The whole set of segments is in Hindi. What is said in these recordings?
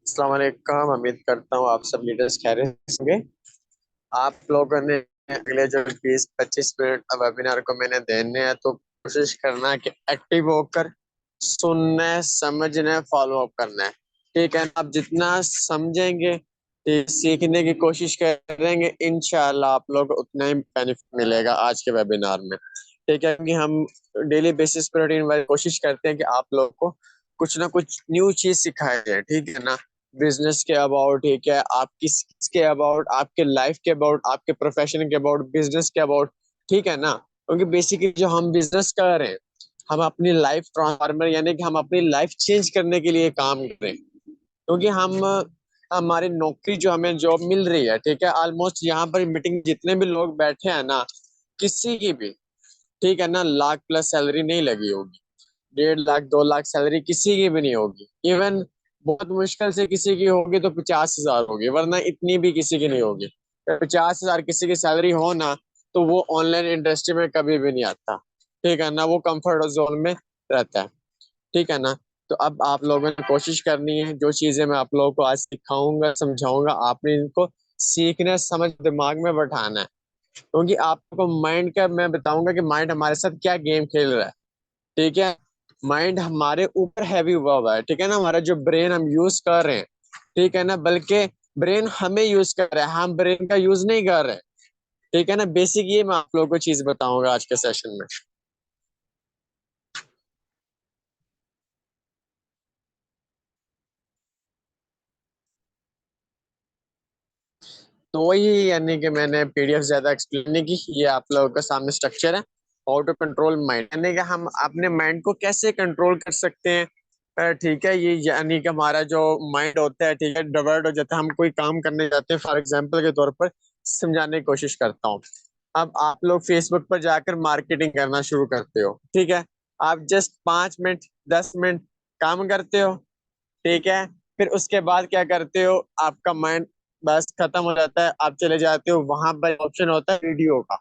अस्सलाम वालेकुम। उम्मीद करता हूँ आप सब लीडर्स खैरियत से होंगे। आप लोगों ने अगले जो 20-25 मिनट वेबिनार को मैंने देने हैं तो कोशिश करना है कि एक्टिव होकर सुनना है, समझना है, फॉलो अप करना है। ठीक है, आप जितना समझेंगे, ठीक, सीखने की कोशिश करेंगे, इंशाल्लाह आप लोग को उतना ही बेनिफिट मिलेगा आज के वेबिनार में। ठीक है, क्योंकि हम डेली बेसिस पर रूटीन वाइज कोशिश करते हैं कि आप लोग को कुछ ना कुछ न्यू चीज सिखाई जाए। ठीक है ना, बिजनेस के अबाउट, ठीक है, आपकी skills के अबाउट, आपके लाइफ के अबाउट, आपके प्रोफेशन के अबाउट, बिजनेस के अबाउट। ठीक है ना, क्योंकि बेसिकली जो हम बिजनेस कर रहे हैं, हम अपनी लाइफ ट्रांसफार्मर यानी कि हम अपनी लाइफ चेंज करने के लिए काम कर रहे हैं। क्योंकि हम हमारी नौकरी जो हमें जॉब मिल रही है, ठीक है, ऑलमोस्ट यहाँ पर मीटिंग जितने भी लोग बैठे हैं ना, किसी की भी, ठीक है ना, लाख प्लस सैलरी नहीं लगी होगी। 1.5 लाख 2 लाख सैलरी किसी की भी नहीं होगी। इवन बहुत मुश्किल से किसी की होगी तो 50,000 होगी, वरना इतनी भी किसी की नहीं होगी। 50,000 किसी की सैलरी हो ना, तो वो ऑनलाइन इंडस्ट्री में कभी भी नहीं आता। ठीक है ना, वो कंफर्ट जोन में रहता है। ठीक है ना, तो अब आप लोगों ने कोशिश करनी है, जो चीजें मैं आप लोगों को आज सिखाऊंगा समझाऊंगा, आपने इनको सीखने समझ दिमाग में बैठाना है। क्योंकि आपको माइंड का मैं बताऊंगा कि माइंड हमारे साथ क्या गेम खेल रहा है। ठीक है, माइंड हमारे ऊपर हैवी हुआ है। ठीक है ना, हमारा जो ब्रेन हम यूज कर रहे हैं, ठीक है ना, बल्कि ब्रेन हमें यूज कर रहा है, हम ब्रेन का यूज नहीं कर रहे हैं। ठीक है ना, बेसिक ये मैं आप लोगों को चीज बताऊंगा आज के सेशन में। तो वही यानी कि मैंने पीडीएफ ज्यादा एक्सप्लेन नहीं की, ये आप लोगों के सामने स्ट्रक्चर है। हाउ टू कंट्रोल माइंड, यानी कि हम अपने माइंड को कैसे कंट्रोल कर सकते हैं। ठीक है, ये यानी कि हमारा जो माइंड होता है, ठीक है, डाइवर्ट हो जाता है, हम कोई काम करने जाते हैं, फॉर एग्जांपल के तौर पर समझाने की कोशिश करता हूँ। अब आप लोग फेसबुक पर जाकर मार्केटिंग करना शुरू करते हो। ठीक है, आप जस्ट 5 मिनट 10 मिनट काम करते हो। ठीक है, फिर उसके बाद क्या करते हो, आपका माइंड बस खत्म हो जाता है, आप चले जाते हो, वहां पर ऑप्शन होता है वीडियो का।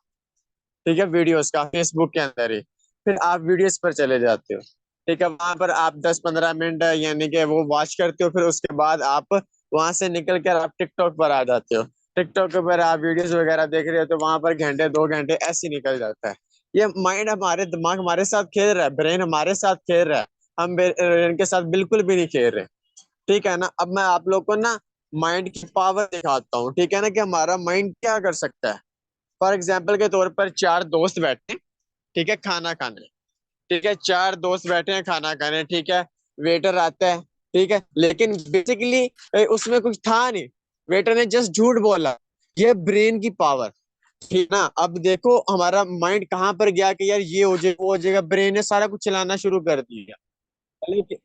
ठीक है, वीडियोस का फेसबुक के अंदर ही, फिर आप वीडियोस पर चले जाते हो। ठीक है, वहां पर आप 10-15 मिनट यानी कि वो वॉच करते हो, फिर उसके बाद आप वहां से निकल कर आप टिकटॉक पर आ जाते हो। टिकटॉक पर आप वीडियोस वगैरह देख रहे हो, तो वहां पर घंटे 2 घंटे ऐसे ही निकल जाता है। ये माइंड हमारे दिमाग हमारे साथ खेल रहा है, ब्रेन हमारे साथ खेल रहा है, हम ब्रेन के साथ बिल्कुल भी नहीं खेल रहे। ठीक है ना, अब मैं आप लोग को ना माइंड की पावर दिखाता हूँ। ठीक है ना, कि हमारा माइंड क्या कर सकता है। फॉर एग्जाम्पल के तौर पर चार दोस्त बैठे हैं, ठीक है, खाना खाने। ठीक है, चार दोस्त बैठे हैं खाना खाने। ठीक है, वेटर आता है। ठीक है, लेकिन बेसिकली उसमें कुछ था नहीं, वेटर ने जस्ट झूठ बोला। ये ब्रेन की पावर। ठीक ना, अब देखो हमारा माइंड कहाँ पर गया कि यार ये हो जाएगा वो हो जाएगा, ब्रेन ने सारा कुछ चलाना शुरू कर दिया।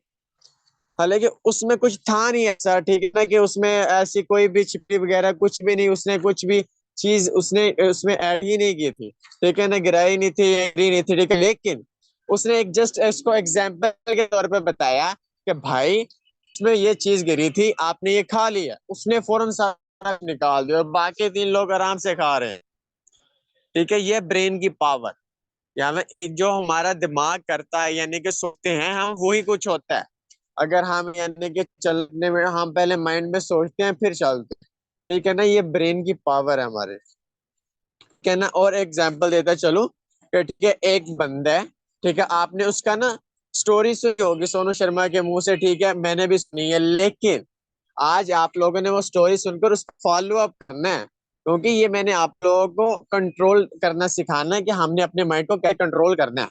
हालांकि उसमें कुछ था नहीं ऐसा। ठीक है ना, कि उसमें ऐसी कोई भी छिपी वगैरह कुछ भी नहीं, उसने कुछ भी चीज उसने उसमें ऐड ही नहीं की थी। ठीक है ना, गिराई नहीं थी, गिरी नहीं थी। ठीक है, लेकिन उसने एक जस्ट इसको एग्जाम्पल के तौर पे बताया कि भाई उसमें ये चीज गिरी थी, आपने ये खा लिया, उसने फौरन सारा निकाल दिया और बाकी 3 लोग आराम से खा रहे हैं। ठीक है, ये ब्रेन की पावर। यानी जो हमारा दिमाग करता है यानी कि सोचते हैं हम, वही कुछ होता है। अगर हम यानी कि चलने में हम पहले माइंड में सोचते हैं फिर चलते हैं। ठीक है ना, ये ब्रेन की पावर है हमारे। ठीक है ना, और एग्जांपल देता चलो कि ठीक है, एक बंदा है। ठीक है, आपने उसका ना स्टोरी सुनी होगी सोनू शर्मा के मुंह से। ठीक है, मैंने भी सुनी है, लेकिन आज आप लोगों ने वो स्टोरी सुनकर उसको फॉलो अप करना है। क्योंकि ये मैंने आप लोगों को कंट्रोल करना सिखाना है कि हमने अपने माइंड को क्या कंट्रोल करना है।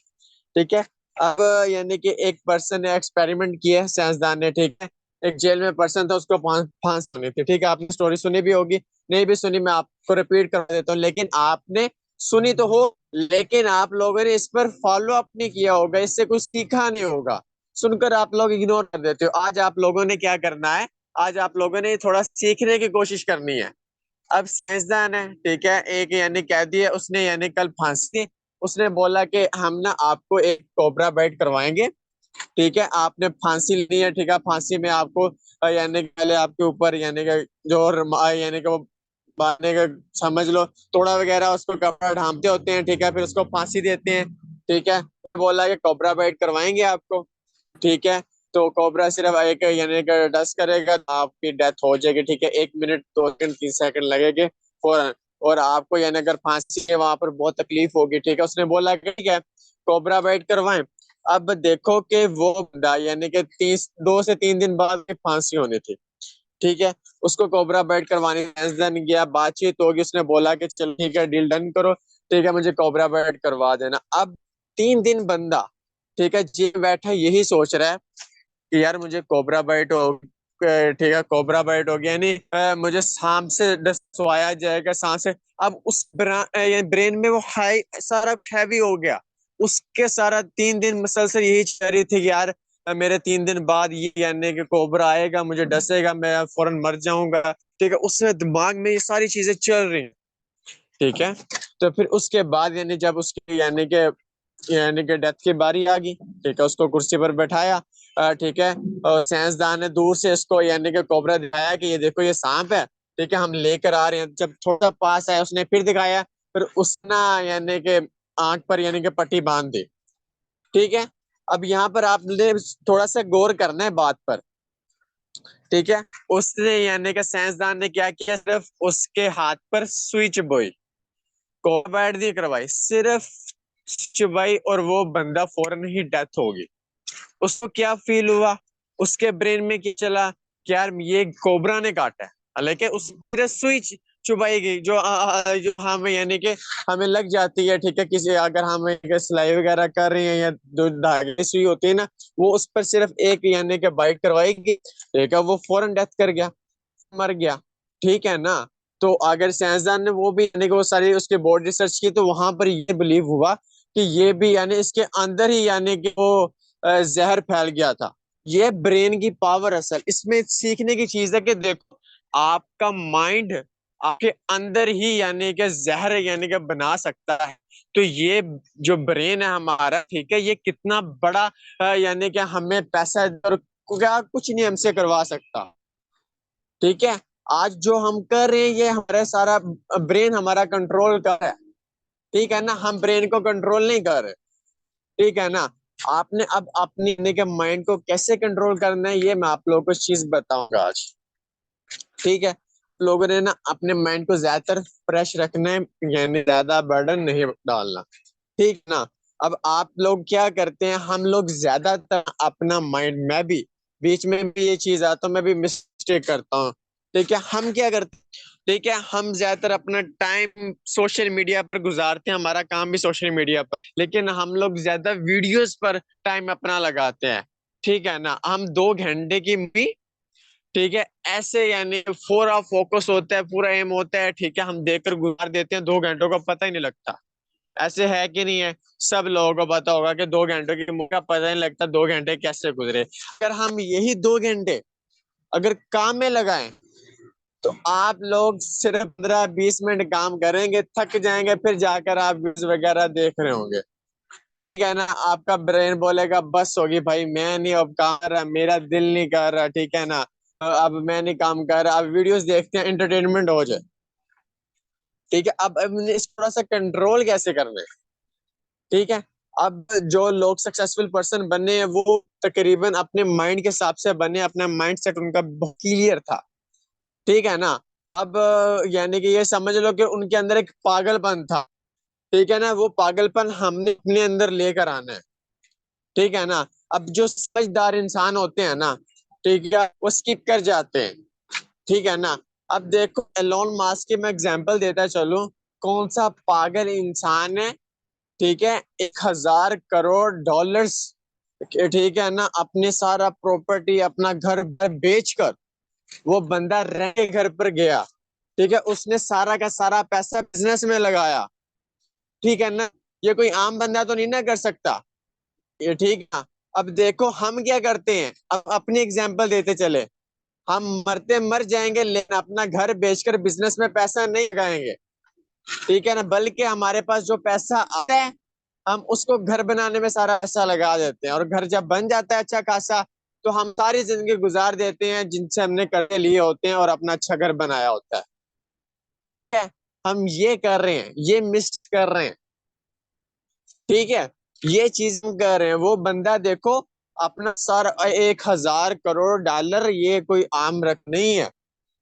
ठीक है, अब यानी कि एक पर्सन ने एक्सपेरिमेंट किया है, साइंसदान ने। ठीक है, एक जेल में पर्सन था, उसको फांसी होनी थी। ठीक है, आपने स्टोरी सुनी भी होगी, नहीं भी सुनी मैं आपको रिपीट कर देता हूँ, लेकिन आपने सुनी तो हो, लेकिन आप लोगों ने इस पर फॉलो अप नहीं किया होगा, इससे कुछ सीखा नहीं होगा, सुनकर आप लोग इग्नोर कर देते हो। आज आप लोगों ने क्या करना है, आज आप लोगों ने थोड़ा सीखने की कोशिश करनी है। अब साइंसदान है, ठीक है, एक यानी कैदी है, उसने यानी कल फांसी, उसने बोला कि हम ना आपको एक कोबरा बाइट करवाएंगे। ठीक है, आपने फांसी लेनी है। ठीक है, फांसी में आपको यानी कि पहले आपके ऊपर यानी कि जो यानी कि वो मारने का समझ लो तोड़ा वगैरह उसको कपड़ा ढांपते होते हैं। ठीक है, फिर उसको फांसी देते हैं। ठीक है, बोला कि कोबरा बाइट करवाएंगे आपको। ठीक है, तो कोबरा सिर्फ एक यानी कि डस करेगा तो आपकी डेथ हो जाएगी, ठीक है। 1 मिनट 2 सेकंड 3 सेकंड लगेंगे फौरन। और आपको यानी अगर फांसी है वहां पर बहुत तकलीफ होगी, ठीक है। उसने बोला कि ठीक है कोबरा बाइट करवाएं। अब देखो कि वो बंदा यानी कि 2 से 3 दिन बाद फांसी होनी थी, ठीक है। उसको कोबरा बाइट करवाने दिन गया, बातचीत होगी, उसने बोला कि चलो ठीक है डील डन करो, ठीक है मुझे कोबरा बाइट करवा देना। अब 3 दिन बंदा, ठीक है, जी बैठा यही सोच रहा है कि यार मुझे कोबरा बाइट हो, ठीक है कोबरा बाइट हो गया नहीं, मुझे सांप से सोया जाएगा, सांप से। अब उस ब्रेन में वो हाई सारा हैवी हो गया। उसके सारा 3 दिन मसलसल यही चल रही थी कि यार मेरे 3 दिन बाद ये यानी कि कोबरा आएगा, मुझे डसेगा, मैं फौरन मर जाऊंगा, ठीक है। उसमें दिमाग में ये सारी चीजें चल रही हैं, ठीक है। तो फिर उसके बाद यानी जब उसकी यानी कि डेथ की बारी आ गई, ठीक है, उसको कुर्सी पर बैठाया, ठीक है। और साइंसदान ने दूर से इसको यानी कि कोबरा दिखाया कि ये देखो ये सांप है, ठीक है, हम लेकर आ रहे हैं। जब थोड़ा पास आया उसने फिर दिखाया, फिर उसने यानी कि आंख पर यानी कि पट्टी बांध दी, ठीक है। अब यहाँ पर आपने थोड़ा सा गौर करना है बात पर, ठीक है। उसने यानी कि साइंसदान ने क्या किया, सिर्फ उसके हाथ पर स्विच बोई, कोबरा नहीं करवाई, सिर्फ चुबाई, और वो बंदा फौरन ही डेथ होगी। उसको क्या फील हुआ, उसके ब्रेन में क्या चला कि यार ये कोबरा ने काटा है, हालांकि उस पूरे सुई चुबाई गई जो जो हमें यानी कि हमें लग जाती है, ठीक है। किसी अगर हम सिलाई वगैरह कर रहे हैं या जो धागे की सुई होती है ना, वो उस पर सिर्फ एक यानी कि बाइट करवाएगी, ठीक है, वो फौरन डेथ कर गया, मर गया, ठीक है ना। तो अगर साइंसदान ने वो भी यानी कि वो सारी उसके बोर्ड रिसर्च की, तो वहां पर ये बिलीव हुआ कि ये भी यानी इसके अंदर ही यानी कि वो जहर फैल गया था। ये ब्रेन की पावर असल इसमें सीखने की चीज है कि देखो आपका माइंड आपके अंदर ही यानी कि जहर यानी कि बना सकता है। तो ये जो ब्रेन है हमारा, ठीक है, ये कितना बड़ा यानी कि हमें पैसा और क्या कुछ नहीं हमसे करवा सकता, ठीक है। आज जो हम कर रहे हैं ये हमारे सारा ब्रेन हमारा कंट्रोल कर रहा है, ठीक है ना, हम ब्रेन को कंट्रोल नहीं कर रहे, ठीक है ना। आपने अब अपनी के माइंड को कैसे कंट्रोल करना है ये मैं आप लोगों को चीज बताऊंगा आज, ठीक है। लोगों ने ना अपने माइंड को ज्यादातर फ्रेश रखना है, यानी ज्यादा बर्डन नहीं डालना, ठीक ना। अब आप लोग क्या करते हैं, हम लोग ज्यादातर अपना माइंड, मैं भी बीच में भी ये चीज आता है, मैं भी मिस्टेक करता हूँ, ठीक है। हम क्या करते हैं, ठीक है, हम ज्यादातर अपना टाइम सोशल मीडिया पर गुजारते हैं, हमारा काम भी सोशल मीडिया पर, लेकिन हम लोग ज्यादा वीडियोस पर टाइम अपना लगाते हैं, ठीक है ना। हम 2 घंटे की मूवी, ठीक है, ऐसे यानी पूरा फोकस होता है, पूरा एम होता है, ठीक है, हम देखकर गुजार देते हैं, 2 घंटों का पता ही नहीं लगता। ऐसे है कि नहीं है, सब लोगों को पता होगा कि 2 घंटों की मूवी का पता नहीं लगता 2 घंटे कैसे गुजरे। अगर हम यही 2 घंटे अगर काम में लगाएं, तो आप लोग सिर्फ 15-20 मिनट काम करेंगे, थक जाएंगे, फिर जाकर आप वीडियोस वगैरह देख रहे होंगे, ठीक है ना। आपका ब्रेन बोलेगा बस होगी भाई, मैं नहीं अब काम कर रहा, मेरा दिल नहीं कर रहा, ठीक है ना, अब मैं नहीं काम कर रहा, अब वीडियोस देखते हैं एंटरटेनमेंट हो जाए, ठीक है। अब इस थोड़ा सा कंट्रोल कैसे करना है, ठीक है। अब जो लोग सक्सेसफुल पर्सन बने हैं वो तकरीबन अपने माइंड के हिसाब से बने, अपना माइंड सेट उनका बहुत क्लियर था, ठीक है ना। अब यानी कि ये समझ लो कि उनके अंदर एक पागलपन था, ठीक है ना, वो पागलपन हमने अपने अंदर लेकर आना है, ठीक है ना। अब जो समझदार इंसान होते हैं ना, ठीक है, वो स्किप कर जाते हैं, ठीक है ना। अब देखो एलोन मास्क की मैं एग्जांपल देता चलूं, कौन सा पागल इंसान है, ठीक है, 1,000 करोड़ डॉलर्स, ठीक है ना, अपने सारा प्रॉपर्टी अपना घर बेचकर वो बंदा रह घर पर गया, ठीक है, उसने सारा का सारा पैसा बिजनेस में लगाया, ठीक है ना। ये कोई आम बंदा तो नहीं ना कर सकता ये, ठीक है ना। अब देखो हम क्या करते हैं, अब अपनी एग्जाम्पल देते चले, हम मरते मर जाएंगे लेकिन अपना घर बेचकर बिजनेस में पैसा नहीं लगाएंगे, ठीक है ना, बल्कि हमारे पास जो पैसा आता है हम उसको घर बनाने में सारा पैसा लगा देते हैं, और घर जब बन जाता है अच्छा खासा, तो हम सारी जिंदगी गुजार देते हैं जिनसे हमने कर्जे लिए होते हैं और अपना अच्छा घर बनाया होता है, ठीक है। हम ये कर रहे हैं, ये मिस कर रहे हैं, ठीक है, ये चीज हम कर रहे हैं। वो बंदा देखो अपना सर 1,000 करोड़ डॉलर ये कोई आम रकम नहीं है।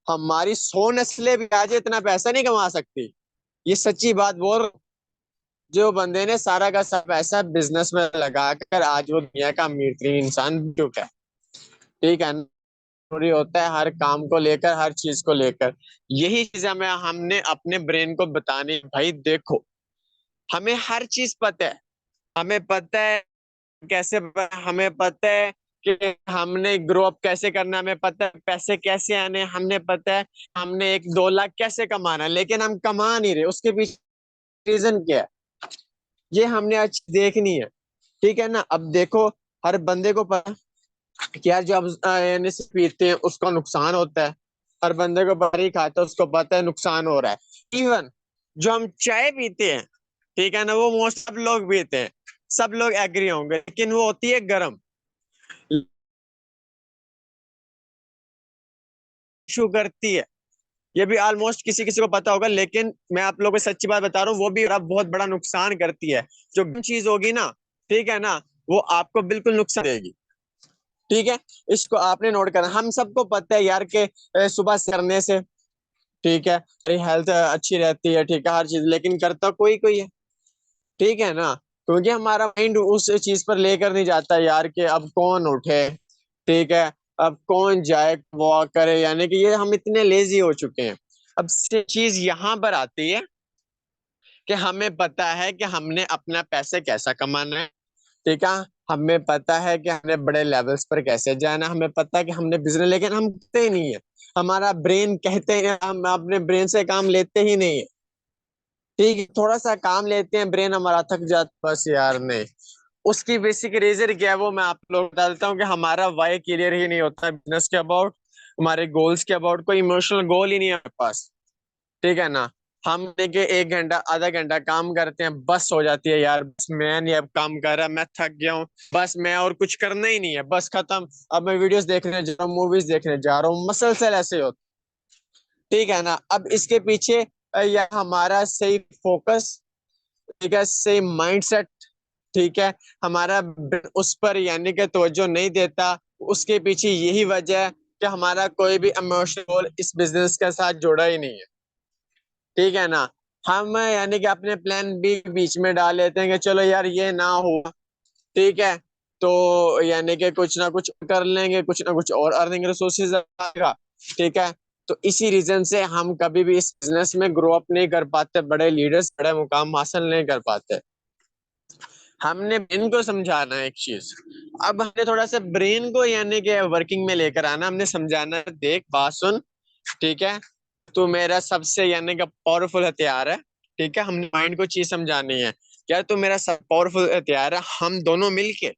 हमारी 100 नस्लें भी आज इतना पैसा नहीं कमा सकती। ये सच्ची बात बोल रहा हूं। जो बंदे ने सारा का सारा पैसा बिजनेस में लगाकर आज वो दुनिया का अमीर तरीन इंसान बन चुका है। ठीक है ना? जरूरी होता है हर काम को लेकर, हर चीज को लेकर। यही चीज हमें हमने अपने ब्रेन को बतानी, भाई देखो, हमें हर चीज पता है। हमें पता है कैसे, हमें पता है कि हमने ग्रो अप कैसे करना है, हमें पता है पैसे कैसे आने, हमने पता है हमने 1-2 लाख कैसे कमाना है, लेकिन हम कमा नहीं रहे। उसके पीछे रीजन क्या है, ये हमने आज देखनी है। ठीक है ना? अब देखो, हर बंदे को पता है कि यार जो अब यानी से पीते हैं उसका नुकसान होता है। हर बंदे को पता ही खाता है, उसको पता है नुकसान हो रहा है। इवन जो हम चाय पीते हैं, ठीक है ना, वो मोस्ट सब लोग पीते हैं, सब लोग एग्री होंगे, लेकिन वो होती है गर्म, इशू करती है। ये भी ऑलमोस्ट किसी किसी को पता होगा, लेकिन मैं आप लोगों को सच्ची बात बता रहा हूँ, वो भी अब बहुत बड़ा नुकसान करती है। जो गर्म चीज होगी ना, ठीक है ना, वो आपको बिल्कुल नुकसान देगी। ठीक है? इसको आपने नोट करना। हम सबको पता है यार के सुबह करने से, ठीक है, हेल्थ अच्छी रहती है, ठीक है, हर चीज, लेकिन करता कोई कोई है। ठीक है ना? क्योंकि हमारा माइंड उस चीज पर लेकर नहीं जाता यार कि अब कौन उठे, ठीक है, अब कौन जाए वॉक करे, यानी कि ये हम इतने लेजी हो चुके हैं। अब से चीज यहाँ पर आती है कि हमें पता है कि हमने अपना पैसे कैसा कमाना है। ठीक है? हमें पता है कि हमने बड़े लेवल्स पर कैसे जाना, हमें पता है कि हमने बिजनेस, लेकिन हम करते ही नहीं है। हमारा ब्रेन कहते हैं, हम अपने ब्रेन से काम लेते ही नहीं है। ठीक है, थोड़ा सा काम लेते हैं, ब्रेन हमारा थक जाता, बस यार नहीं। उसकी बेसिक रीजन क्या है वो मैं आप लोग बता देता हूँ कि हमारा वाई क्लियर ही नहीं होता बिजनेस के अबाउट, हमारे गोल्स के अबाउट। कोई इमोशनल गोल ही नहीं है हमारे पास। ठीक है ना? हम देखिए 1 घंटा आधा घंटा काम करते हैं, बस हो जाती है यार, बस मैं नहीं अब काम कर रहा, मैं थक गया हूँ, बस मैं और कुछ करना ही नहीं है, बस खत्म। अब मैं वीडियोस देखने जा रहा हूँ, मूवीज देखने जा रहा हूँ, मसलसल ऐसे होता। ठीक है ना? अब इसके पीछे या हमारा सही फोकस, ठीक है, सही माइंडसेट, ठीक है, हमारा उस पर यानी कि तवज्जो नहीं देता। उसके पीछे यही वजह है कि हमारा कोई भी इमोशनल गोल इस बिजनेस के साथ जुड़ा ही नहीं है। ठीक है ना? हम यानी कि अपने प्लान भी बीच में डाल लेते हैं कि चलो यार ये ना हुआ, ठीक है, तो यानी कि कुछ ना कुछ कर लेंगे, कुछ ना कुछ और अर्निंग रिसोर्सेज आएगा। ठीक है? तो इसी रीजन से हम कभी भी इस बिजनेस में ग्रो अप नहीं कर पाते, बड़े लीडर्स बड़े मुकाम हासिल नहीं कर पाते। हमने ब्रेन को समझाना है एक चीज। अब हमने थोड़ा सा ब्रेन को यानी कि वर्किंग में लेकर आना, हमने समझाना है, देख बात सुन, ठीक है, तू मेरा सबसे यानी कि पावरफुल हथियार है। ठीक है? हमने माइंड को चीज समझानी है, क्या तू मेरा सब पावरफुल हथियार है, हम दोनों मिलके,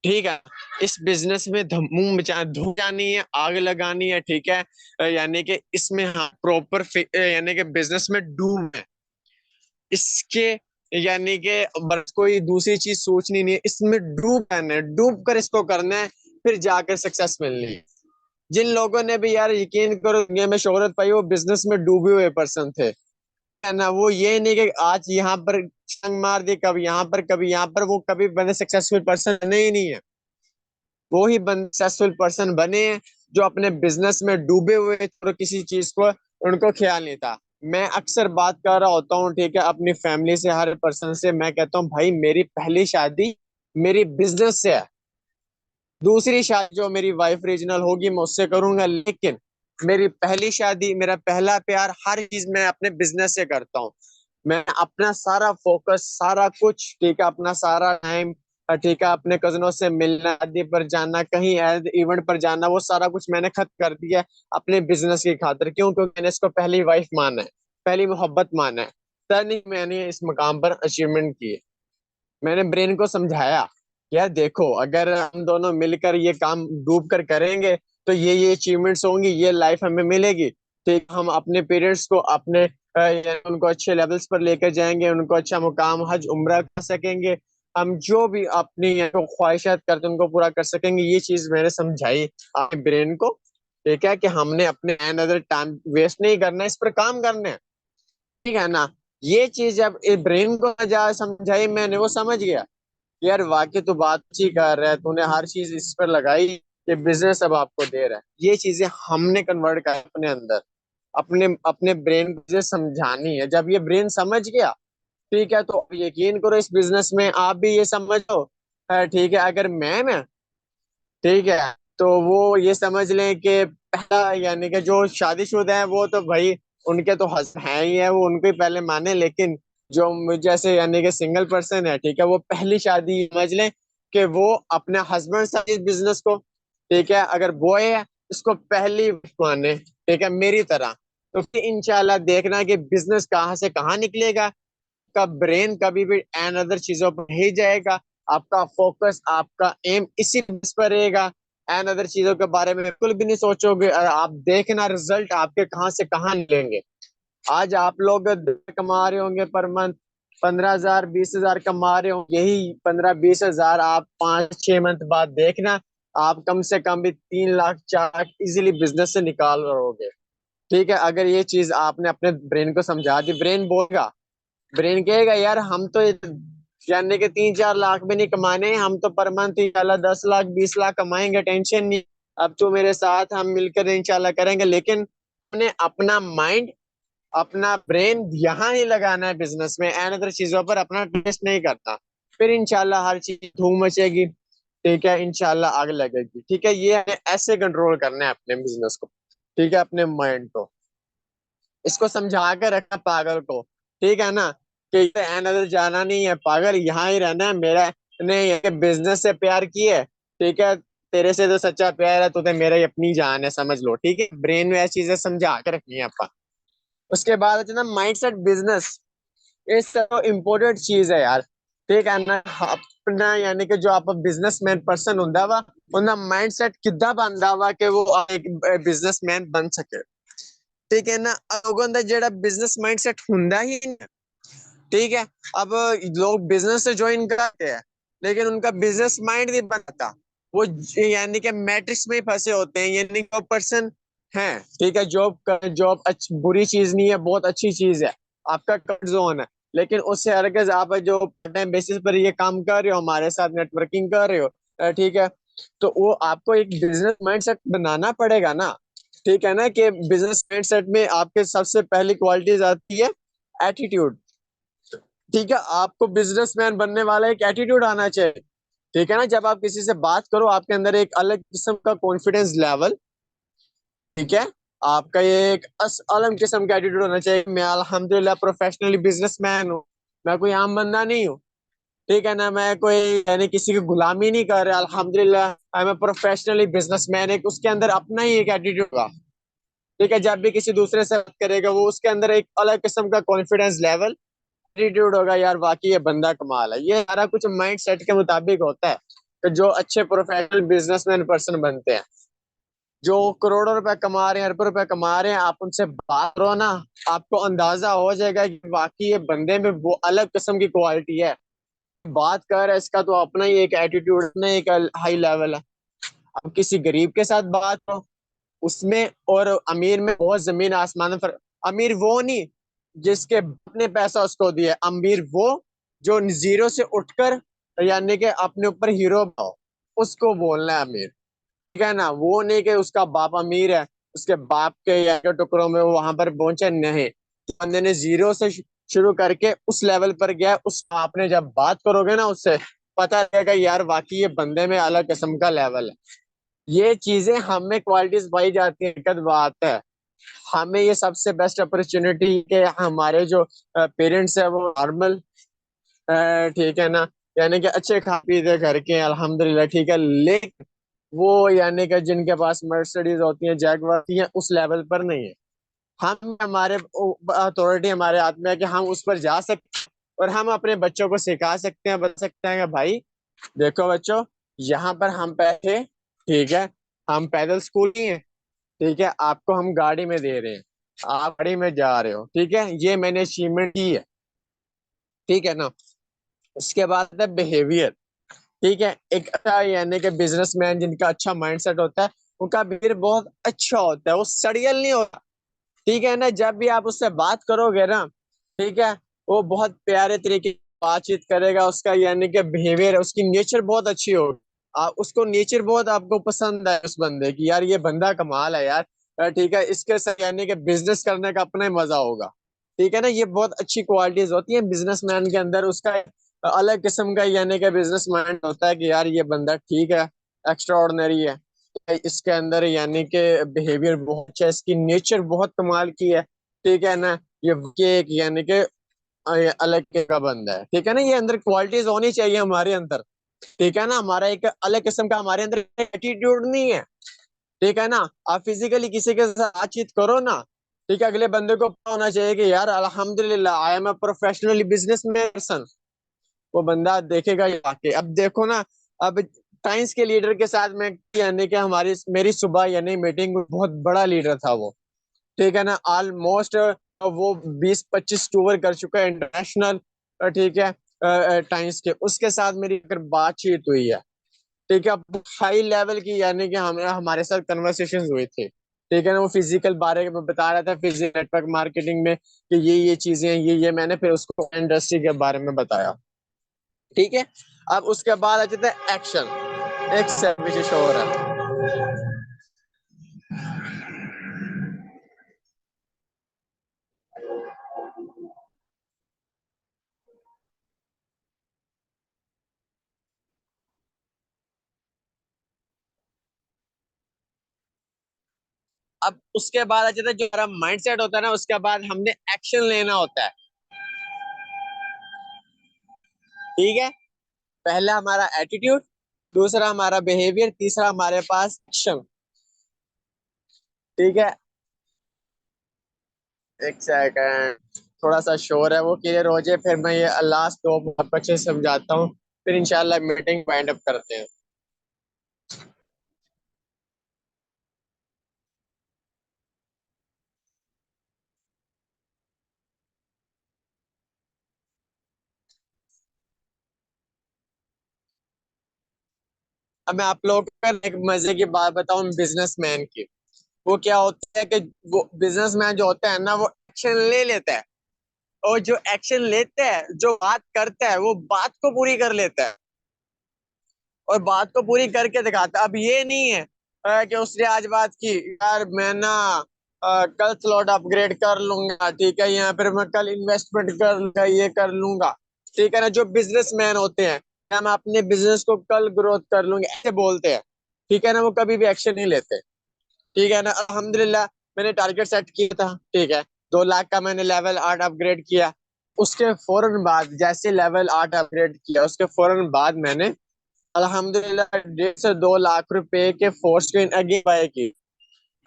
ठीक है, इस बिजनेस में धूम धूम जानी है, आग लगानी है। ठीक है? यानी कि इसमें हाँ प्रॉपर यानी कि बिजनेस में डूब है इसके, यानी कि बस कोई दूसरी चीज सोचनी नहीं है, इसमें डूब करना है, डूब कर इसको करना है, फिर जाकर सक्सेस मिलनी है। जिन लोगों ने भी यार यकीन करो दुनिया में शोहरत पाई, वो बिजनेस में डूबे हुए पर्सन थे। है ना? वो ये नहीं कि आज यहाँ पर छंग मार दी, कभी यहाँ पर कभी यहाँ पर, वो कभी बने सक्सेसफुल पर्सन बने ही नहीं है। वो ही सक्सेसफुल पर्सन बने हैं जो अपने बिजनेस में डूबे हुए थे और किसी चीज को उनको ख्याल नहीं था। मैं अक्सर बात कर रहा होता हूँ, ठीक है, अपनी फैमिली से, हर पर्सन से मैं कहता हूँ भाई मेरी पहली शादी मेरी बिजनेस से है, दूसरी शादी जो मेरी वाइफ रीजनल होगी मैं उससे करूंगा, लेकिन मेरी पहली शादी, मेरा पहला प्यार, हर चीज मैं अपने बिजनेस से करता हूँ। मैं अपना सारा फोकस, सारा कुछ, ठीक है, अपना सारा टाइम, ठीक है, अपने कजनों से मिलना, शादी पर जाना, कहीं इवेंट पर जाना, वो सारा कुछ मैंने खत्म कर दिया है अपने बिजनेस की खातिर। क्यों? क्योंकि मैंने इसको पहली वाइफ माना है, पहली मोहब्बत माना है, तभी मैंने इस मुकाम पर अचीवमेंट की है। मैंने ब्रेन को समझाया, यार देखो अगर हम दोनों मिलकर ये काम डूब कर करेंगे तो ये अचीवमेंट्स होंगी, ये लाइफ हमें मिलेगी। ठीक, हम अपने पेरेंट्स को अपने यानी उनको अच्छे लेवल्स पर लेकर जाएंगे, उनको अच्छा मुकाम हज उम्रा कर सकेंगे, हम जो भी अपनी ख्वाहिशात करते हैं उनको पूरा कर सकेंगे। ये चीज मैंने समझाई अपने ब्रेन को। ठीक है? कि हमने अपने अनदर टाइम वेस्ट नहीं करना है, इस पर काम करना है। ठीक है ना? ये चीज जब ब्रेन को समझाई मैंने, वो समझ गया यार वाकई तू बात अच्छी कर रहा है, तूने हर चीज इस पर लगाई कि बिजनेस अब आपको दे रहा है। ये चीजें हमने कन्वर्ट कर अपने अंदर, अपने अपने ब्रेन को ये समझानी है। जब ये ब्रेन समझ गया, ठीक है, तो यकीन करो इस बिजनेस में आप भी ये समझो। ठीक है, अगर मैं ना, ठीक है, तो वो ये समझ लें कि पहला यानी कि जो शादीशुदा है वो तो भाई उनके तो हस्बैंड हैं ही है, वो उनको ही पहले माने। लेकिन जो जैसे यानी कि सिंगल पर्सन है, ठीक है, वो पहली शादी समझ लें कि वो अपने हस्बैंड से इस बिजनेस को, ठीक है, अगर बॉय है इसको पहली माने, ठीक है, मेरी तरह। तो फिर इंशाल्लाह देखना कि बिजनेस कहाँ से कहाँ निकलेगा। का ब्रेन कभी भी एन अदर चीजों पर नहीं जाएगा। आपका फोकस, आपका एम इसी बस पर रहेगा। एन अदर चीजों के बारे में बिल्कुल भी नहीं सोचोगे, और आप देखना रिजल्ट आपके कहाँ से कहाँ मिलेंगे। आज आप लोग कमा रहे होंगे पर मंथ 15,000 20,000 कमा रहे हो, यही 15-20 हजार आप 5-6 मंथ बाद देखना आप कम से कम भी 3 लाख 4 लाख इजिली बिजनेस से निकाल रहोगे। ठीक है, अगर ये चीज आपने अपने ब्रेन को समझा दी। ब्रेन बोलेगा, ब्रेन कहेगा यार हम तो जानने के 3-4 लाख भी नहीं कमाने, हम तो पर मंथ इंशाल्लाह 10 लाख 20 लाख कमाएंगे, टेंशन नहीं। अब तो मेरे साथ हम मिलकर इंशाल्लाह करेंगे। लेकिन अपने अपना माइंड, अपना ब्रेन यहाँ ही लगाना है बिजनेस में, एन अदर चीजों पर अपना टेस्ट नहीं करना। फिर इंशाल्लाह हर चीज धूम मचेगी। ठीक है, इंशाल्लाह आग लगेगी। ठीक है, ये हमें ऐसे कंट्रोल करना है अपने बिजनेस को, ठीक है, अपने माइंड को। इसको समझा के रखना पागल को, ठीक है ना, कि एन अदर जाना नहीं है पागल, यहाँ ही रहना है। मेरा ने ये बिजनेस से प्यार की है, ठीक है, तेरे से तो सच्चा प्यार है, तो मेरा ही अपनी जान है, समझ लो। ठीक है, ब्रेन में ऐसी चीजें समझा के रखनी है अपन। उसके बाद है ना माइंड सेट बिजनेस, ये सब इम्पोर्टेंट चीज है यार। ठीक है ना, अपना यानी कि जो आप बिजनेसमैन पर्सन होंगे वा उनका माइंड सेट किद्दां बनता वा कि वो एक बिजनेसमैन बन सके। ठीक है ना, लोगों का जेड़ा बिजनेस माइंडसेट हुंदा ही नहीं। ठीक है, अब लोग बिजनेस से ज्वाइन करते हैं लेकिन उनका बिजनेस माइंड नहीं बनता। वो यानी कि मैट्रिक्स में ही फंसे होते हैं, यानी कि पर्सन है। ठीक है, जॉब जॉब अच्छी बुरी चीज नहीं है, बहुत अच्छी चीज है, आपका कंफर्ट जोन है। लेकिन उससे हरगिज आप जो पार्ट टाइम बेसिस पर ये काम कर रहे हो, हमारे साथ नेटवर्किंग कर रहे हो, ठीक है, तो वो आपको एक बिजनेस माइंडसेट बनाना पड़ेगा ना। ठीक है ना, कि बिजनेस माइंडसेट में आपके सबसे पहली क्वालिटीज आती है एटीट्यूड। ठीक है, आपको बिजनेसमैन बनने वाला एक एटीट्यूड आना चाहिए। ठीक है ना, जब आप किसी से बात करो आपके अंदर एक अलग किस्म का कॉन्फिडेंस लेवल, ठीक है, आपका ये एक अलग किस्म का एटीट्यूड होना चाहिए। मैं अल्हम्दुलिल्लाह प्रोफेशनली बिजनेसमैन हूँ, मैं कोई आम बंदा नहीं हूँ। ठीक है ना, मैं कोई यानी किसी की गुलामी नहीं कर रहा, अल्हम्दुलिल्लाह आई एम प्रोफेशनली बिजनेसमैन। एक उसके अंदर अपना ही एक एटीट्यूड होगा। ठीक है, जब भी किसी दूसरे से बात करेगा वो उसके अंदर एक अलग किस्म का कॉन्फिडेंस लेवल, एटीट्यूड होगा, यार वाकई ये बंदा कमाल है। ये सारा कुछ माइंड सेट के मुताबिक होता है कि जो अच्छे प्रोफेशनल बिजनेसमैन पर्सन बनते हैं, जो करोड़ों रुपए कमा रहे हैं, अरबों रुपए कमा रहे हैं, आप उनसे बात करो ना, आपको अंदाजा हो जाएगा कि वाकई ये बंदे में वो अलग किस्म की क्वालिटी है। बात कर है इसका तो अपना ही एक एटीट्यूड में एक हाई लेवल है। अब किसी गरीब के साथ बात करो, उसमें और अमीर में बहुत जमीन आसमान में फर्क। अमीर वो नहीं जिसके बाप ने पैसा उसको दिया, अमीर वो जो जीरो से उठकर यानी कि अपने ऊपर हीरो बनाओ, उसको बोलना है अमीर। ठीक है ना, वो नहीं कि उसका बाप अमीर है, उसके बाप के या के टुकड़ों में वो वहां पर पहुंचे नहीं। बंदे ने जीरो से शुरू करके उस लेवल पर गया, उस आपने जब बात करोगे ना उससे, पता लगेगा यार वाकई ये बंदे में अलग किस्म का लेवल है। ये चीजें हमें क्वालिटीज पाई जाती है, दिक्कत बात है। हमें ये सबसे बेस्ट अपॉर्चुनिटी के हमारे जो पेरेंट्स है वो नॉर्मल, ठीक है ना, यानी कि अच्छे खा पीते घर के हैं, अल्हम्दुलिल्लाह। ठीक है, लेकिन वो यानी कि जिनके पास मर्सिडीज होती हैं, जैगवार होती हैं, उस लेवल पर नहीं है। हम हमारे अथॉरिटी हमारे हाथ में है कि हम उस पर जा सकते हैं और हम अपने बच्चों को सिखा सकते हैं, बता सकते हैं कि भाई देखो बच्चों, यहाँ पर हम बैठे, ठीक है, हम पैदल स्कूल नहीं है, ठीक है, आपको हम गाड़ी में दे रहे हैं, आप गाड़ी में जा रहे हो, ठीक है, ये मैंने अचीवमेंट की है। ठीक है ना, उसके बाद है बिहेवियर। ठीक है, एक अच्छा यानी कि बिजनेसमैन जिनका अच्छा माइंडसेट होता है, उनका बिहेवियर बहुत अच्छा होता है, वो सड़ियल नहीं होता। ठीक है ना, जब भी आप उससे बात करोगे ना, ठीक है, वो बहुत प्यारे तरीके की बातचीत करेगा, उसका यानी कि बिहेवियर, उसकी नेचर बहुत अच्छी होगी। उसको नेचर बहुत आपको पसंद है उस बंदे की, यार ये बंदा कमाल है यार। ठीक है, इसके साथ यानी कि बिजनेस करने का अपना ही मजा होगा। ठीक है ना, ये बहुत अच्छी क्वालिटीज होती है बिजनेसमैन के अंदर। उसका अलग किस्म का यानी कि बिजनेस माइंड होता है कि यार ये बंदा ठीक है, एक्स्ट्रा ऑर्डिनरी है। इसके अंदर यानी कि बिहेवियर बहुत अच्छा है, इसकी नेचर बहुत कमाल की है। ठीक है ना, ये एक यानी कि अलग का बंदा है। ठीक है ना, ये अंदर क्वालिटीज होनी चाहिए हमारे अंदर। ठीक है ना, हमारा एक अलग किस्म का हमारे अंदर एटीट्यूड नहीं है। ठीक है ना, आप फिजिकली किसी के साथ बातचीत करो ना, ठीक है, अगले बंदे को पता होना चाहिए कि यार अल्हम्दुलिल्लाह I am a professionally business person. वो बंदा देखेगा ये आके। अब देखो ना, अब साइंस के लीडर के साथ में यानी कि हमारी मेरी सुबह यानी मीटिंग, बहुत बड़ा लीडर था वो। ठीक है ना, ऑलमोस्ट वो 20-25 टूर कर चुका है इंटरनेशनल। ठीक है, टाइम्स के उसके साथ मेरी अगर बातचीत हुई है। ठीक है, हाई लेवल की यानी कि हमें हमारे साथ कन्वर्सेशन हुई थी। ठीक है ना, वो फिजिकल बारे में बता रहा था, फिजिकल नेटवर्क मार्केटिंग में कि ये चीजें हैं, ये मैंने फिर उसको इंडस्ट्री के बारे में बताया। ठीक है, अब उसके बाद आ जाता है एक्शन। एक सर्विस हो रहा है। अब उसके बाद आ जाता है जो हमारा माइंडसेट होता है ना, उसके बाद हमने एक्शन लेना होता है। ठीक है, पहला हमारा एटीट्यूड, दूसरा हमारा बिहेवियर, तीसरा हमारे पास एक्शन। ठीक है, एक सेकंड, थोड़ा सा शोर है, वो क्लियर हो जाए फिर मैं ये लास्ट दो आपको अच्छे से समझाता हूँ। फिर इंशाल्लाह मीटिंग वाइंड अप करते हैं। अब मैं आप लोगों को एक मजे की बात बताऊं बिजनेसमैन की। वो क्या होता है कि वो बिजनेसमैन जो होता है ना, वो एक्शन ले लेता है। और जो एक्शन लेता है, जो बात करता है, वो बात को पूरी कर लेता है और बात को पूरी करके दिखाता है। अब ये नहीं है कि उसने आज बात की, यार मैं ना कल स्लॉट अपग्रेड कर लूंगा। ठीक है, यहाँ पर मैं कल इन्वेस्टमेंट कर लूंगा, ये कर लूंगा। ठीक है ना, जो बिजनेसमैन होते हैं, हम अपने बिजनेस को कल ग्रोथ कर लूंगे ऐसे बोलते हैं। ठीक है ना, वो कभी भी एक्शन नहीं लेते। ठीक है ना, अल्हम्दुलिल्लाह मैंने टारगेट सेट किया था। ठीक है, 2 लाख का मैंने लेवल 8 अपग्रेड किया। उसके फौरन बाद जैसे लेवल 8 अपग्रेड किया, उसके फौरन बाद मैंने अल्हम्दुलिल्लाह 1.5 से 2 लाख रुपए के फोर्स को अगेन बाय की।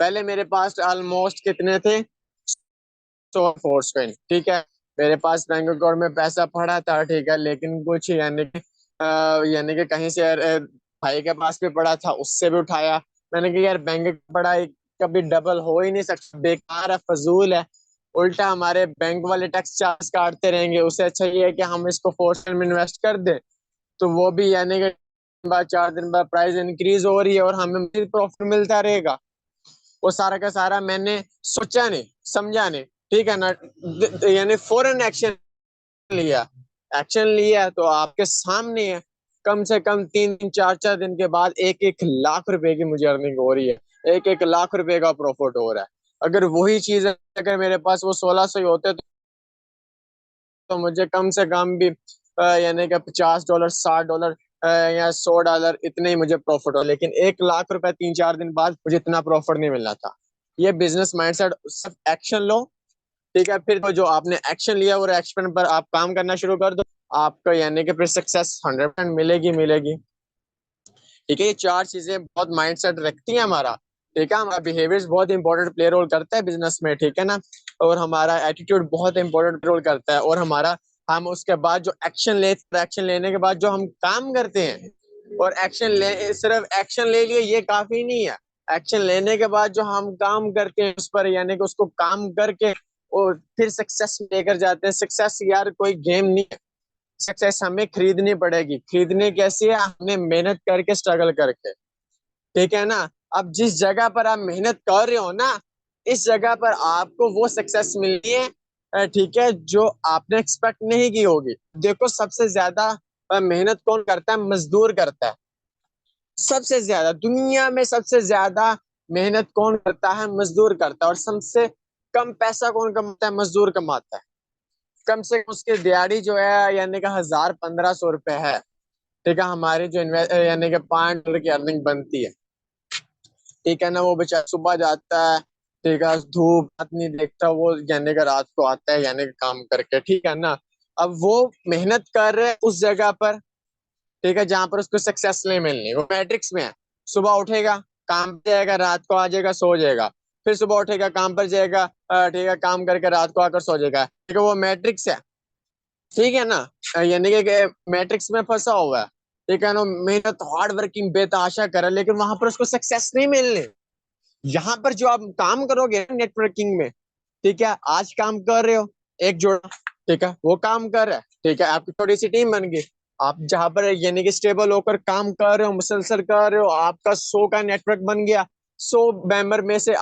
पहले मेरे पास ऑलमोस्ट कितने थे, 100 फोर्स कॉइन। ठीक है, मेरे पास बैंक अकाउंट में पैसा पड़ा था। ठीक है, लेकिन कुछ यानी कि कहीं से भाई के पास भी पड़ा था, उससे भी उठाया। मैंने कहा यार बैंक पड़ा है, कभी डबल हो ही नहीं सकता, बेकार है, फजूल है। उल्टा हमारे बैंक वाले टैक्स चार्ज काटते रहेंगे, उससे अच्छा ये है कि हम इसको फोर्स में इन्वेस्ट कर दें। तो वो भी यानी कि बाद 4 दिन बाद प्राइस इंक्रीज हो रही है और हमें प्रॉफिट मिलता रहेगा। वो सारा का सारा मैंने सोचा नहीं, समझा नहीं। ठीक है ना, यानी फौरन एक्शन लिया। एक्शन लिया तो आपके सामने है। कम से कम 3-4 दिन के बाद 1-1 लाख रुपए की मुझे अर्निंग हो रही है। 1-1 लाख रुपए का प्रॉफिट हो रहा है। अगर वही चीज अगर मेरे पास वो 1600 ही होते तो मुझे कम से कम भी यानी कि $50, $60 या $100 इतने ही मुझे प्रॉफिट हो। लेकिन 1 लाख रुपए 3-4 दिन बाद मुझे इतना प्रॉफिट नहीं मिलना था। ये बिजनेस माइंडसेट, सब एक्शन लो। ठीक है, फिर तो जो आपने एक्शन लिया और एक्शन पर आप काम करना शुरू कर दो, आपको यानी कि फिर सक्सेस 100% मिलेगी मिलेगी। ठीक है, ये 4 चीजें बहुत माइंडसेट रखती हैं हमारा। ठीक है, हमारा बिहेवियर्स बहुत इंपॉर्टेंट प्ले रोल करता है बिजनेस में। ठीक है ना, और हमारा एटीट्यूड बहुत इंपॉर्टेंट रोल करता है। और हमारा हम उसके बाद जो एक्शन लेने के बाद जो हम काम करते हैं, और एक्शन ले सिर्फ एक्शन ले लिए ये काफी नहीं है। एक्शन लेने के बाद जो हम काम करते हैं उस पर, यानी कि उसको काम करके और फिर सक्सेस लेकर जाते हैं। सक्सेस यार कोई गेम नहीं है। सक्सेस हमें खरीदनी पड़ेगी। खरीदने कैसी है, हमने मेहनत करके, स्ट्रगल करके। ठीक है ना, अब जिस जगह पर आप मेहनत कर रहे हो ना, इस जगह पर आपको वो सक्सेस मिलनी है ठीक है, जो आपने एक्सपेक्ट नहीं की होगी। देखो सबसे ज्यादा मेहनत कौन करता है? मजदूर करता है। सबसे ज्यादा दुनिया में सबसे ज्यादा मेहनत कौन करता है? मजदूर करता है। और सबसे कम पैसा कौन कमाता है? मजदूर कमाता है। कम से कम उसकी दिहाड़ी जो है यानी कि 1000-1500 रुपए है। ठीक है, हमारी जो यानी कि $5 की अर्निंग बनती है। ठीक है ना, वो बेचारा सुबह जाता है। ठीक है, धूप हाथ नहीं देखता वो, यानी कि रात को आता है यानी कि काम करके। ठीक है ना, अब वो मेहनत कर रहे हैं उस जगह पर। ठीक है, जहां पर उसको सक्सेस नहीं मिलनी, वो मैट्रिक्स में है। सुबह उठेगा, काम पे जाएगा, रात को आ जाएगा, सो जाएगा। फिर सुबह उठेगा, काम पर जाएगा, ठीक है, काम करके रात को आकर सो जाएगा। ठीक है, वो मैट्रिक्स है। ठीक है ना, यानी कि मैट्रिक्स में फंसा हुआ है। ठीक है ना, मेहनत हार्ड वर्किंग बेतहाशा करे, लेकिन वहां पर उसको सक्सेस नहीं मिलने। यहाँ पर जो आप काम करोगे नेटवर्किंग में, ठीक है, आज काम कर रहे हो एक जोड़ा, ठीक है, वो काम कर रहा है। ठीक है, आपकी थोड़ी सी टीम बन गई। आप जहां पर यानी कि स्टेबल होकर काम कर रहे हो, मुसलसल कर रहे हो, आपका 100 का नेटवर्क बन गया। 100 मेंबर में से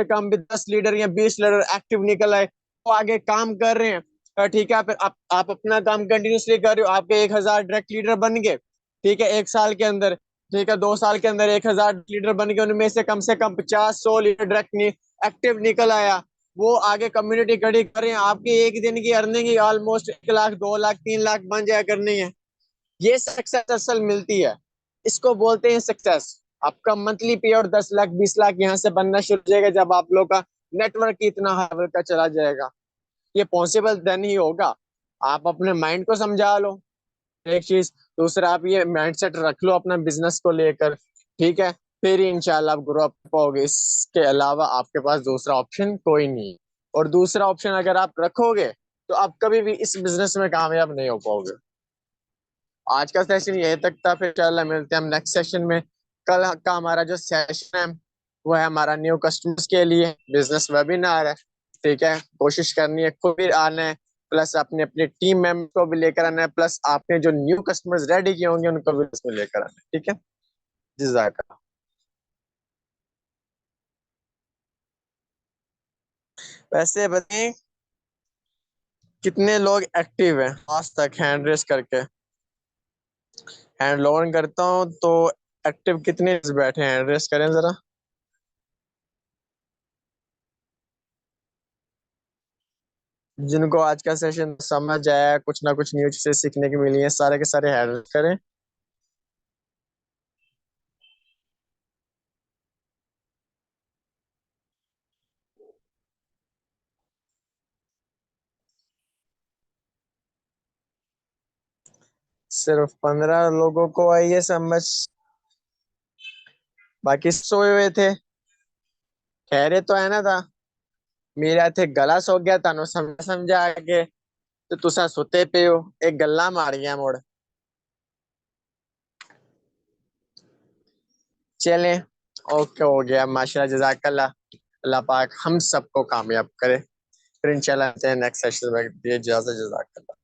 कम भी 10 लीडर या 20 लीडर एक्टिव निकल आए, वो आगे काम कर रहे हैं। ठीक है, फिर आप अपना काम कंटिन्यूसली कर रहे हो, आपके 1000 डायरेक्ट लीडर बन गए। ठीक है, 1 साल के अंदर। ठीक है, 2 साल के अंदर 1000 लीडर बन गए, उनमें से कम 50-100 लीडर डायरेक्ट एक्टिव निकल आया। वो आगे कम्युनिटी खड़ी करें, आपकी एक दिन की अर्निंग ही ऑलमोस्ट 1 लाख, 2 लाख, 3 लाख बन जाया करनी है। ये सक्सेस असल मिलती है। इसको बोलते हैं सक्सेस। आपका मंथली पे आउट 10 लाख, 20 लाख यहाँ से बनना शुरू हो जाएगा जब आप लोग का नेटवर्क इतना हाई का चला जाएगा। ये पॉसिबल देन ही होगा। आप अपने माइंड को समझा लो, एक चीज। दूसरा, आप ये माइंडसेट रख लो अपना बिजनेस को लेकर। ठीक है, फिर ही इंशाल्लाह आप ग्रो अप पाओगे। इसके अलावा आपके पास दूसरा ऑप्शन कोई नहीं। और दूसरा ऑप्शन अगर आप रखोगे तो आप कभी भी इस बिजनेस में कामयाब नहीं हो पाओगे। आज का सेशन यही तक था, फिर इंशाल्लाह मिलते हैं हम नेक्स्ट सेशन में। कल का हमारा जो सेशन है वो है हमारा न्यू कस्टमर्स के लिए बिजनेस वेबिनार है। ठीक है, कोशिश करनी है खुद भी आना है, प्लस अपने अपनी टीम मेंबर को भी लेकर आना है, प्लस आपने जो न्यू कस्टमर्स रेडी किए होंगे उनको भी इसमें लेकर आना है। ठीक है, जज़ाक। वैसे बताएं, कितने लोग एक्टिव हैं आज तक? हैंड रेस करके हैंड लॉन करता हूँ तो एक्टिव कितने बैठे हैं? हैंड रेस करें जरा। जिनको आज का सेशन समझ आया, कुछ ना कुछ न्यू चीजें सीखने की मिली है, सारे के सारे हैंड रेस करें। सिर्फ 15 लोगों को आई है समझ, बाकी सोए हुए थे। खैर तो है ना था, मेरा थे गला सो गया था समझा के। तो तुसा सुते पे हो, एक गल्ला मार गया मोड़। चले, ओके, हो गया, माशाल्लाह, जजाकल्ला। अल्लाह पाक हम सबको कामयाब करे। फिर इंशाल्लाह नेक्स्ट सेशन में दिए इजाजत, जजाकल्ला।